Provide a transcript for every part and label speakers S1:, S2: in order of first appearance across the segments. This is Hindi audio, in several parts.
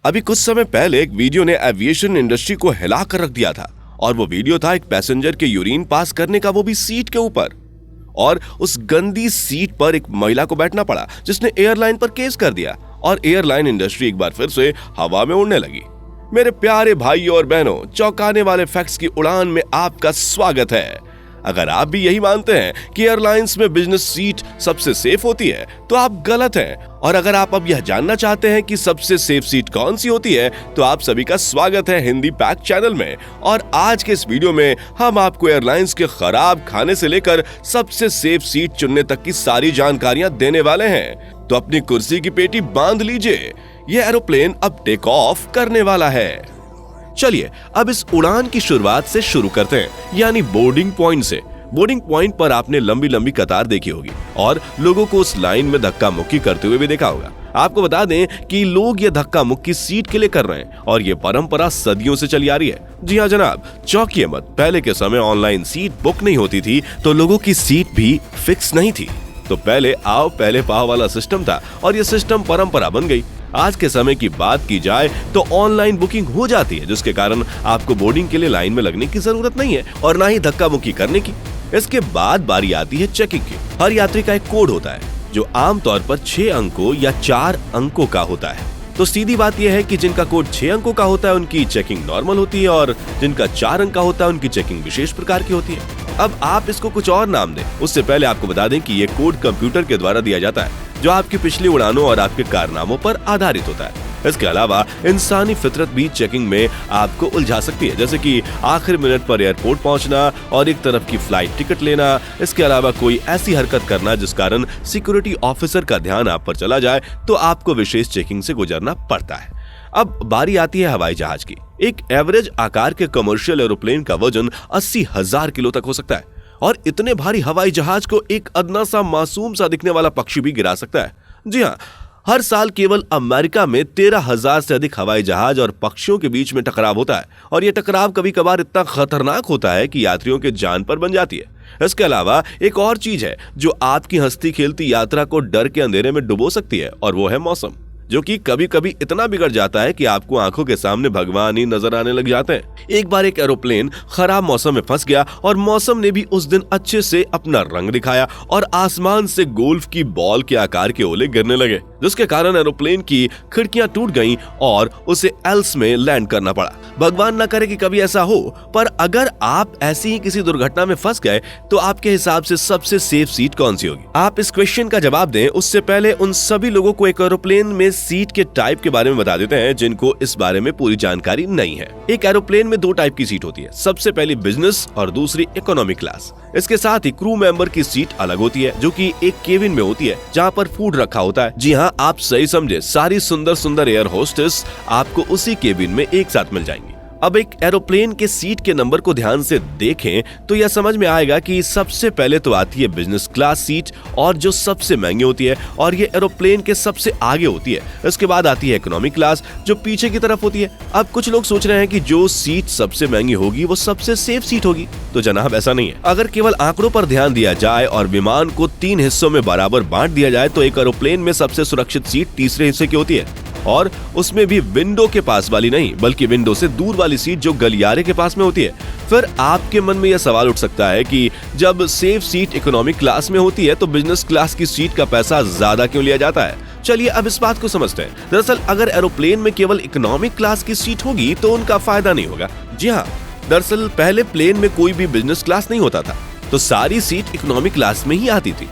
S1: अभी कुछ समय पहले एक वीडियो ने एविएशन इंडस्ट्री को हिला कर रख दिया था और वो वीडियो था एक पैसेंजर के यूरिन पास करने का, वो भी सीट के ऊपर। और उस गंदी सीट पर एक महिला को बैठना पड़ा जिसने एयरलाइन पर केस कर दिया और एयरलाइन इंडस्ट्री एक बार फिर से हवा में उड़ने लगी। मेरे प्यारे भाइयों और बहनों, चौंकाने वाले फैक्ट्स की उड़ान में आपका स्वागत है। अगर आप भी यही मानते हैं कि एयरलाइंस में बिजनेस सीट सबसे सेफ होती है तो आप गलत हैं। और अगर आप अब यह जानना चाहते हैं कि सबसे सेफ सीट कौन सी होती है तो आप सभी का स्वागत है हिंदी पैक चैनल में। और आज के इस वीडियो में हम आपको एयरलाइंस के खराब खाने से लेकर सबसे सेफ सीट चुनने तक की सारी जानकारियां देने वाले हैं। तो अपनी कुर्सी की पेटी बांध लीजिए, यह एरोप्लेन अब टेक ऑफ करने वाला है। चलिए अब इस उड़ान की शुरुआत से शुरू करते हैं, यानी बोर्डिंग पॉइंट से। बोर्डिंग पॉइंट पर आपने लंबी लंबी कतार देखी होगी और लोगों को उस लाइन में धक्का मुक्की करते हुए भी देखा होगा। आपको बता दें कि लोग ये धक्का मुक्की सीट के लिए कर रहे हैं और ये परंपरा सदियों से चली आ रही है। जी हाँ जनाब, चौंकिए मत, पहले के समय ऑनलाइन सीट बुक नहीं होती थी तो लोगों की सीट भी फिक्स नहीं थी। तो पहले आओ पहले पाओ वाला सिस्टम था और ये सिस्टम परंपरा बन गई। आज के समय की बात की जाए तो ऑनलाइन बुकिंग हो जाती है, जिसके कारण आपको बोर्डिंग के लिए लाइन में लगने की जरूरत नहीं है और ना ही धक्का मुक्की करने की। इसके बाद बारी आती है चेकिंग की। हर यात्री का एक कोड होता है जो आमतौर पर 6 अंकों या 4 अंकों का होता है। तो सीधी बात यह है कि जिनका कोड 6 अंकों का होता है उनकी चेकिंग नॉर्मल होती है और जिनका 4 अंक का होता है उनकी चेकिंग विशेष प्रकार की होती है। अब आप इसको कुछ और नाम दें, उससे पहले आपको बता दें कि ये कोड कंप्यूटर के द्वारा दिया जाता है जो आपकी पिछली उड़ानों और आपके कारनामों पर आधारित होता है। इसके अलावा इंसानी फितरत भी चेकिंग में आपको उलझा सकती है, जैसे कि आखिरी मिनट पर एयरपोर्ट पहुंचना और एक तरफ की फ्लाइट टिकट लेना। इसके अलावा कोई ऐसी हरकत करना जिस कारण सिक्योरिटी ऑफिसर का ध्यान आप पर चला जाए तो आपको विशेष चेकिंग से गुजरना पड़ता है। अब बारी आती है हवाई जहाज की। एक एवरेज आकार के कमर्शियल एरोप्लेन का वजन 80,000 किलो तक हो सकता है और इतने भारी हवाई जहाज को एक अदना सा मासूम सा दिखने वाला पक्षी भी गिरा सकता है। जी हाँ, हर साल केवल अमेरिका में 13,000 से अधिक हवाई जहाज और पक्षियों के बीच में टकराव होता है और यह टकराव कभी कभार इतना खतरनाक होता है कि यात्रियों के जान पर बन जाती है। इसके अलावा एक और चीज है जो आपकी हंसती खेलती यात्रा को डर के अंधेरे में डुबो सकती है और वो है मौसम, जो कि कभी कभी इतना बिगड़ जाता है कि आपको आंखों के सामने भगवान ही नजर आने लग जाते हैं। एक बार एक एरोप्लेन खराब मौसम में फंस गया और मौसम ने भी उस दिन अच्छे से अपना रंग दिखाया और आसमान से गोल्फ की बॉल के आकार के ओले गिरने लगे, जिसके कारण एरोप्लेन की खिड़कियां टूट गईं और उसे एल्स में लैंड करना पड़ा। भगवान न करे कि कभी ऐसा हो, पर अगर आप ऐसी ही किसी दुर्घटना में फंस गए तो आपके हिसाब से सबसे सेफ सीट कौन सी होगी? आप इस क्वेश्चन का जवाब दें उससे पहले उन सभी लोगों को एक एरोप्लेन में सीट के टाइप के बारे में बता देते हैं जिनको इस बारे में पूरी जानकारी नहीं है। एक एरोप्लेन में 2 टाइप की सीट होती है, सबसे पहली बिजनेस और दूसरी इकोनॉमी क्लास। इसके साथ ही क्रू मेंबर की सीट अलग होती है जो कि एक केबिन में होती है जहाँ पर फूड रखा होता है। जी हाँ, आप सही समझे, सारी सुंदर सुंदर एयर होस्टेस आपको उसी केबिन में एक साथ मिल जाएंगी। अब एक एरोप्लेन के सीट के नंबर को ध्यान से देखें तो यह समझ में आएगा कि सबसे पहले तो आती है बिजनेस क्लास सीट और जो सबसे महंगी होती है और ये एरोप्लेन के सबसे आगे होती है। इसके बाद आती है इकोनॉमी क्लास जो पीछे की तरफ होती है। अब कुछ लोग सोच रहे हैं कि जो सीट सबसे महंगी होगी वो सबसे सेफ सीट होगी, तो जनाब ऐसा नहीं है। अगर केवल आंकड़ों पर ध्यान दिया जाए और विमान को 3 हिस्सों में बराबर बांट दिया जाए तो एक एरोप्लेन में सबसे सुरक्षित सीट तीसरे हिस्से की होती है और उसमें भी विंडो के पास वाली नहीं बल्कि विंडो से दूर वाली सीट जो गलियारे के पास में होती है। फिर आपके मन में यह सवाल उठ सकता है कि जब सेफ सीट इकोनॉमिक क्लास में होती है तो बिजनेस क्लास की सीट का पैसा ज्यादा क्यों लिया जाता है? चलिए अब इस बात को समझते हैं। दरअसल अगर एरोप्लेन में केवल इकोनॉमिक क्लास की सीट होगी तो उनका फायदा नहीं होगा। जी हाँ, दरअसल पहले प्लेन में कोई भी बिजनेस क्लास नहीं होता था तो सारी सीट इकोनॉमिक क्लास में ही आती थी।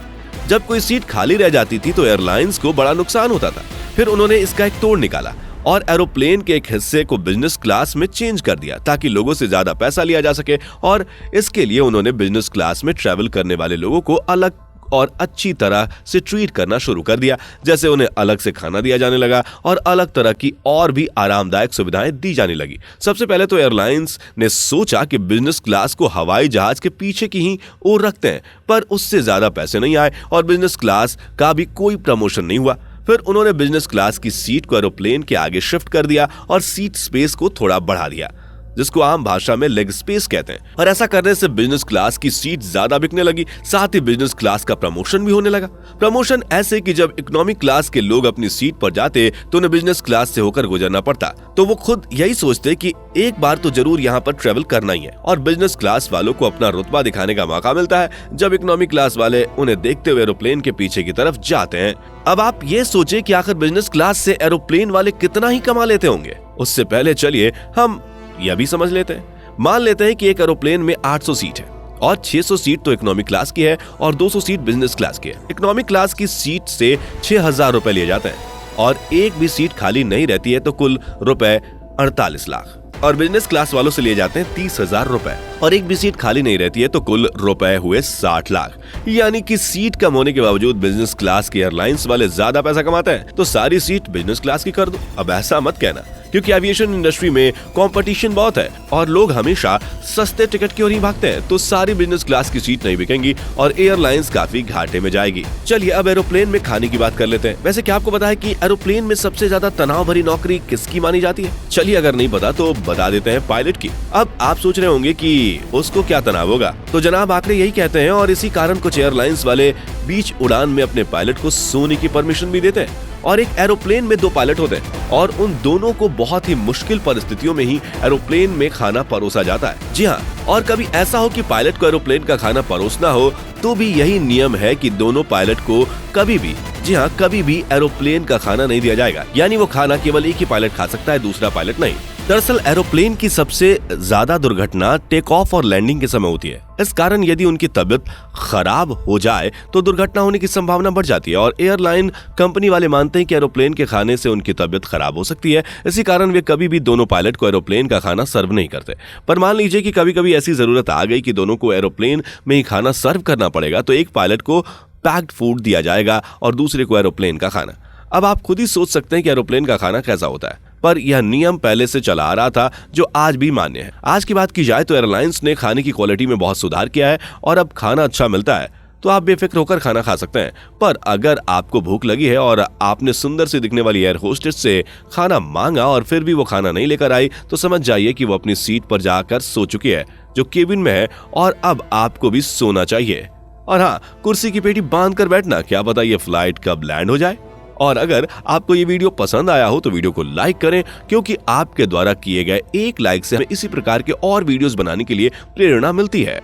S1: जब कोई सीट खाली रह जाती थी तो एयरलाइंस को बड़ा नुकसान होता था। फिर उन्होंने इसका एक तोड़ निकाला और एरोप्लेन के एक हिस्से को बिजनेस क्लास में चेंज कर दिया ताकि लोगों से ज्यादा पैसा लिया जा सके और इसके लिए उन्होंने बिजनेस क्लास में ट्रैवल करने वाले लोगों को अलग और अच्छी तरह से ट्रीट करना शुरू कर दिया, जैसे उन्हें अलग से खाना दिया जाने लगा और अलग तरह की और भी आरामदायक सुविधाएं दी जाने लगी। सबसे पहले तो एयरलाइंस ने सोचा कि बिजनेस क्लास को हवाई जहाज के पीछे की ही ओर रखते हैं, पर उससे ज्यादा पैसे नहीं आए और बिजनेस क्लास का भी कोई प्रमोशन नहीं हुआ। फिर उन्होंने बिजनेस क्लास की सीट को एरोप्लेन के आगे शिफ्ट कर दिया और सीट स्पेस को थोड़ा बढ़ा दिया। जिसको आम भाषा में लेग स्पेस कहते हैं। और ऐसा करने से बिजनेस क्लास की सीट ज्यादा बिकने लगी, साथ ही बिजनेस क्लास का प्रमोशन भी होने लगा। प्रमोशन ऐसे कि जब इकोनॉमिक क्लास के लोग अपनी सीट पर जाते तो उन्हें बिजनेस क्लास से होकर गुजरना पड़ता, तो वो खुद यही सोचते कि एक बार तो जरूर यहाँ पर ट्रेवल करना ही है। और बिजनेस क्लास वालों को अपना रुतबा दिखाने का मौका मिलता है जब इकोनॉमिक क्लास वाले उन्हें देखते हुए एरोप्लेन के पीछे की तरफ जाते हैं। अब आप ये सोचे कि आखिर बिजनेस क्लास से एरोप्लेन वाले कितना ही कमा लेते होंगे। उससे पहले चलिए हम यह भी समझ लेते हैं। मान लेते हैं कि एक एरोप्लेन में 800 सीट है और 600 सीट तो इकोनॉमिक क्लास की है और 200 सीट बिजनेस क्लास की है। इकोनॉमिक क्लास की सीट से 6,000 रुपए लिए जाते हैं और एक भी सीट खाली नहीं रहती है, तो कुल रुपए 48 लाख। और बिजनेस क्लास वालों से लिए जाते हैं 30,000 रुपए और एक भी सीट खाली नहीं रहती है, तो कुल रुपए हुए 60 लाख। यानी कि सीट कम होने के बावजूद बिजनेस क्लास के एयरलाइंस वाले ज्यादा पैसा कमाते हैं, तो सारी सीट बिजनेस क्लास की कर दो। अब ऐसा मत कहना, क्योंकि एविएशन इंडस्ट्री में कंपटीशन बहुत है और लोग हमेशा सस्ते टिकट की ओर ही भागते हैं, तो सारी बिजनेस क्लास की सीट नहीं बिकेंगी और एयरलाइंस काफी घाटे में जाएगी। चलिए अब एरोप्लेन में खाने की बात कर लेते हैं। वैसे क्या आपको पता है कि एरोप्लेन में सबसे ज्यादा तनाव भरी नौकरी किसकी मानी जाती है? चलिए अगर नहीं पता तो बता देते हैं, पायलट की। अब आप सोच रहे होंगे कि उसको क्या तनाव होगा, तो जनाब आंकड़े यही कहते हैं और इसी कारण कुछ एयरलाइंस वाले बीच उड़ान में अपने पायलट को सोने की परमिशन भी देते हैं। और एक एरोप्लेन में 2 पायलट होते हैं और उन दोनों को बहुत ही मुश्किल परिस्थितियों में ही एरोप्लेन में खाना परोसा जाता है। जी हाँ, और कभी ऐसा हो कि पायलट को एरोप्लेन का खाना परोसना हो तो भी यही नियम है कि दोनों पायलट को कभी भी, जी हाँ कभी भी एरोप्लेन का खाना नहीं दिया जाएगा। यानी वो खाना केवल एक ही पायलट खा सकता है, दूसरा पायलट नहीं। दरअसल एरोप्लेन की सबसे ज्यादा दुर्घटना टेक ऑफ और लैंडिंग के समय होती है। इस कारण यदि उनकी तबीयत खराब हो जाए तो दुर्घटना होने की संभावना बढ़ जाती है और एयरलाइन कंपनी वाले मानते हैं कि एरोप्लेन के खाने से उनकी तबीयत खराब हो सकती है। इसी कारण वे कभी भी दोनों पायलट को एरोप्लेन का खाना सर्व नहीं करते। पर मान लीजिए कि कभी कभी ऐसी जरूरत आ गई कि दोनों को एरोप्लेन में ही खाना सर्व करना पड़ेगा, तो एक पायलट को पैक्ड फूड दिया जाएगा और दूसरे को एरोप्लेन का खाना। अब आप खुद ही सोच सकते हैं कि एरोप्लेन का खाना कैसा होता है, पर यह नियम पहले से चला आ रहा था जो आज भी मान्य है। आज की बात की जाए तो एयरलाइंस ने खाने की क्वालिटी में बहुत सुधार किया है और अब खाना अच्छा मिलता है, तो आप बेफिक्र होकर खाना खा सकते हैं। पर अगर आपको भूख लगी है और आपने सुंदर सी दिखने वाली एयर होस्टेस से खाना मांगा और फिर भी वो खाना नहीं लेकर आई, तो समझ जाइए कि वो अपनी सीट पर जाकर सो चुकी है जो केबिन में है, और अब आपको भी सोना चाहिए। और हाँ, कुर्सी की पेटी बांध कर बैठना, क्या पता ये फ्लाइट कब लैंड हो जाए। और अगर आपको ये वीडियो पसंद आया हो तो वीडियो को लाइक करें, क्योंकि आपके द्वारा किए गए एक लाइक से हमें इसी प्रकार के और वीडियोस बनाने के लिए प्रेरणा मिलती है।